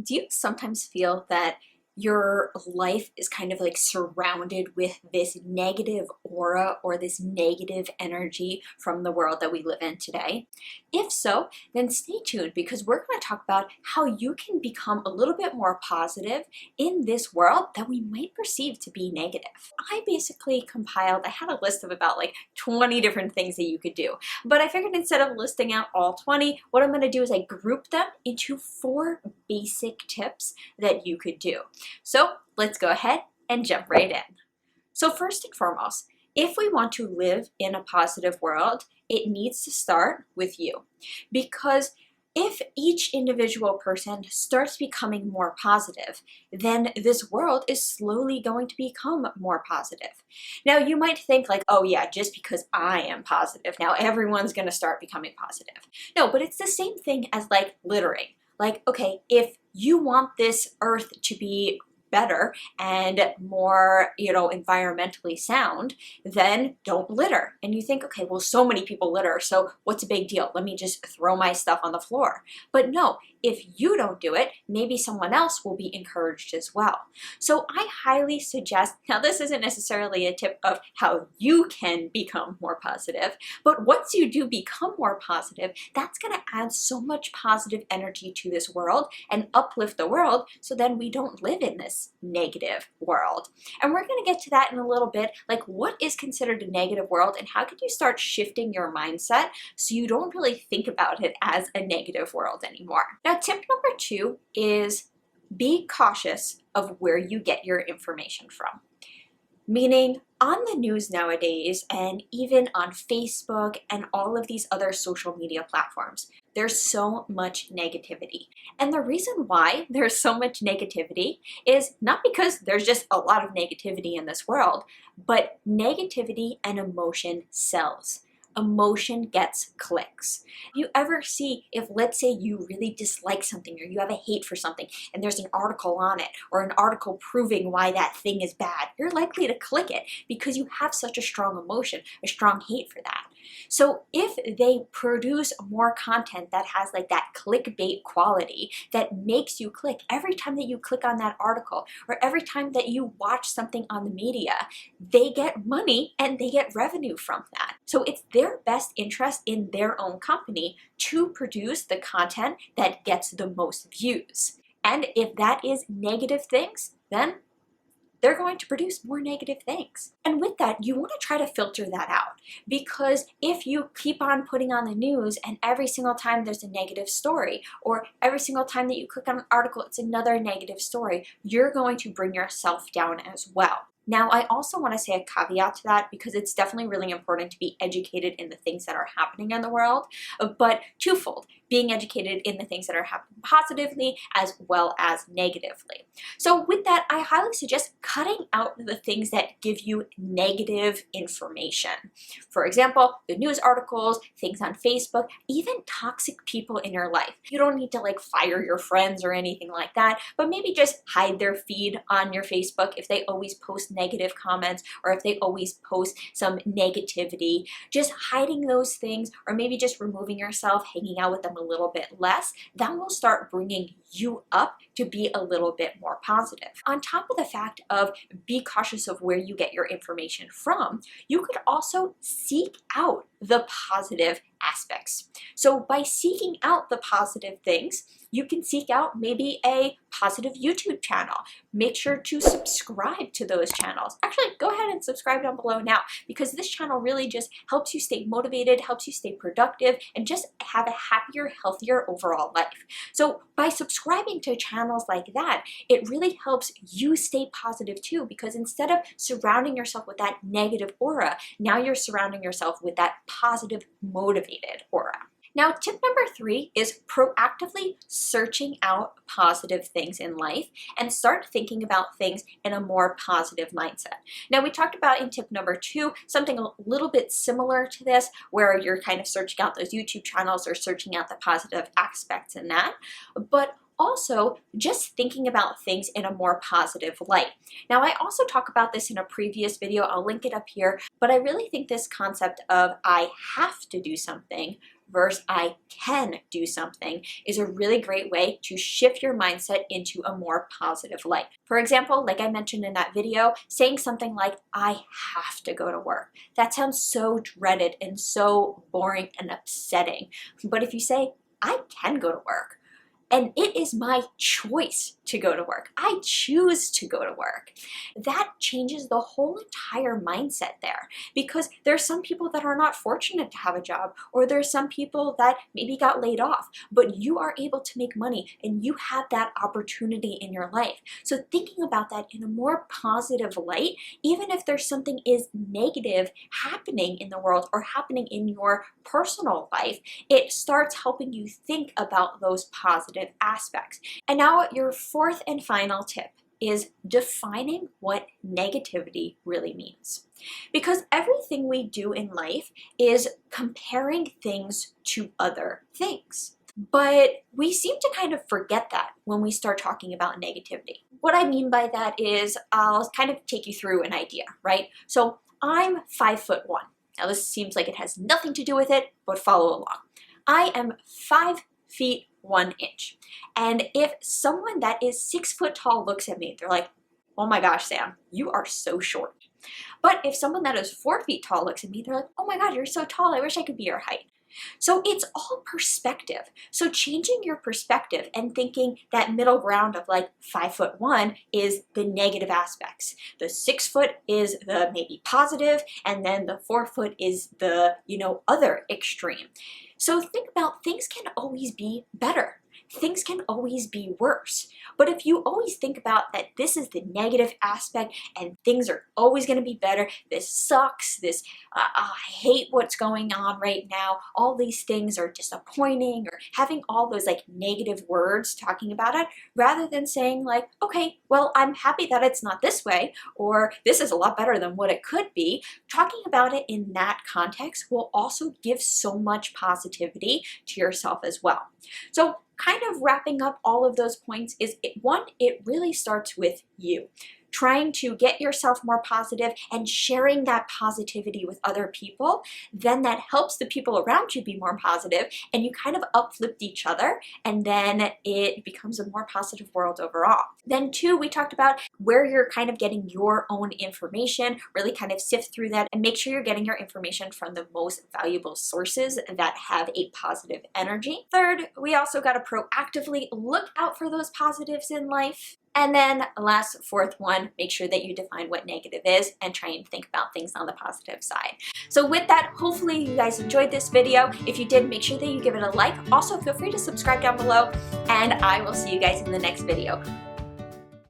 Do you sometimes feel that your life is kind of like surrounded with this negative aura or this negative energy from the world that we live in today? If so, then stay tuned because we're going to talk about how you can become a little bit more positive in this world that we might perceive to be negative. I had a list of about like 20 different things that you could do, but I figured instead of listing out all 20, what I'm going to do is I group them into 4 basic tips that you could do. So let's go ahead and jump right in. So first and foremost, if we want to live in a positive world, it needs to start with you. Because if each individual person starts becoming more positive, then this world is slowly going to become more positive. Now you might think like, oh yeah, just because I am positive, now everyone's gonna start becoming positive. No, but it's the same thing as like littering. Like, okay, if you want this earth to be better and more, environmentally sound, then don't litter. And you think, okay, well, so many people litter, so what's a big deal? Let me just throw my stuff on the floor. But no, if you don't do it, maybe someone else will be encouraged as well. So I highly suggest, now this isn't necessarily a tip of how you can become more positive, but once you do become more positive, that's going to add so much positive energy to this world and uplift the world so then we don't live in this negative world. And we're going to get to that in a little bit, like what is considered a negative world and how can you start shifting your mindset so you don't really think about it as a negative world anymore. Now, tip number 2 is be cautious of where you get your information from. Meaning, on the news nowadays, and even on Facebook and all of these other social media platforms, there's so much negativity. And the reason why there's so much negativity is not because there's just a lot of negativity in this world, but negativity and emotion sells. Emotion gets clicks. You ever see if, let's say, you really dislike something or you have a hate for something and there's an article on it or an article proving why that thing is bad, you're likely to click it because you have such a strong emotion, a strong hate for that. So if they produce more content that has like that clickbait quality that makes you click every time that you click on that article or every time that you watch something on the media, they get money and they get revenue from that. So it's their best interest in their own company to produce the content that gets the most views. And if that is negative things, then they're going to produce more negative things. And with that, you want to try to filter that out, because if you keep on putting on the news and every single time there's a negative story, or every single time that you click on an article, it's another negative story, you're going to bring yourself down as well. Now, I also want to say a caveat to that because it's definitely really important to be educated in the things that are happening in the world, but twofold, being educated in the things that are happening positively as well as negatively. So with that, I highly suggest cutting out the things that give you negative information. For example, the news articles, things on Facebook, even toxic people in your life. You don't need to like fire your friends or anything like that, but maybe just hide their feed on your Facebook if they always post negative comments or if they always post some negativity. Just hiding those things or maybe just removing yourself, hanging out with them a little bit less, that will start bringing you up to be a little bit more positive. On top of the fact of be cautious of where you get your information from, you could also seek out the positive aspects. So by seeking out the positive things, you can seek out maybe a positive YouTube channel. Make sure to subscribe to those channels. Actually, go ahead and subscribe down below now because this channel really just helps you stay motivated, helps you stay productive, and just have a happier, healthier overall life. So by subscribing to channels like that, it really helps you stay positive too, because instead of surrounding yourself with that negative aura, now you're surrounding yourself with that positive, motivated aura. Now, tip number 3 is proactively searching out positive things in life and start thinking about things in a more positive mindset. Now, we talked about in tip number 2, something a little bit similar to this, where you're kind of searching out those YouTube channels or searching out the positive aspects in that. But also just thinking about things in a more positive light. Now, I also talk about this in a previous video, I'll link it up here, but I really think this concept of I have to do something versus I can do something is a really great way to shift your mindset into a more positive light. For example, like I mentioned in that video, saying something like, I have to go to work. That sounds so dreaded and so boring and upsetting. But if you say, I can go to work, and it is my choice to go to work. I choose to go to work. That changes the whole entire mindset there, because there are some people that are not fortunate to have a job, or there are some people that maybe got laid off, but you are able to make money and you have that opportunity in your life. So thinking about that in a more positive light, even if there's something is negative happening in the world or happening in your personal life, it starts helping you think about those positive aspects. And now your fourth and final tip is defining what negativity really means. Because everything we do in life is comparing things to other things. But we seem to kind of forget that when we start talking about negativity. What I mean by that is, I'll kind of take you through an idea, right? So I'm 5'1". Now this seems like it has nothing to do with it, but follow along. I am 5 feet 1 inch. And if someone that is 6 foot tall looks at me, they're like, oh my gosh, Sam, you are so short. But if someone that is 4 feet tall looks at me, they're like, oh my God, you're so tall, I wish I could be your height. So it's all perspective. So changing your perspective and thinking that middle ground of like 5'1" is the negative aspects. The 6 foot is the maybe positive, and then the 4 foot is the, other extreme. So think about, things can always be better. Things can always be worse. But if you always think about that this is the negative aspect and things are always going to be better, this sucks, I hate what's going on right now, all these things are disappointing, or having all those like negative words talking about it, rather than saying like, okay, well, I'm happy that it's not this way, or this is a lot better than what it could be. Talking about it in that context will also give so much positivity to yourself as well. So kind of wrapping up all of those points is, it really starts with you. Trying to get yourself more positive and sharing that positivity with other people, then that helps the people around you be more positive, and you kind of uplift each other, and then it becomes a more positive world overall. Then 2, we talked about where you're kind of getting your own information, really kind of sift through that and make sure you're getting your information from the most valuable sources that have a positive energy. 3rd, we also got to proactively look out for those positives in life. And then last, 4th one, make sure that you define what negative is and try and think about things on the positive side. So with that, hopefully you guys enjoyed this video. If you did, make sure that you give it a like. Also, feel free to subscribe down below, and I will see you guys in the next video.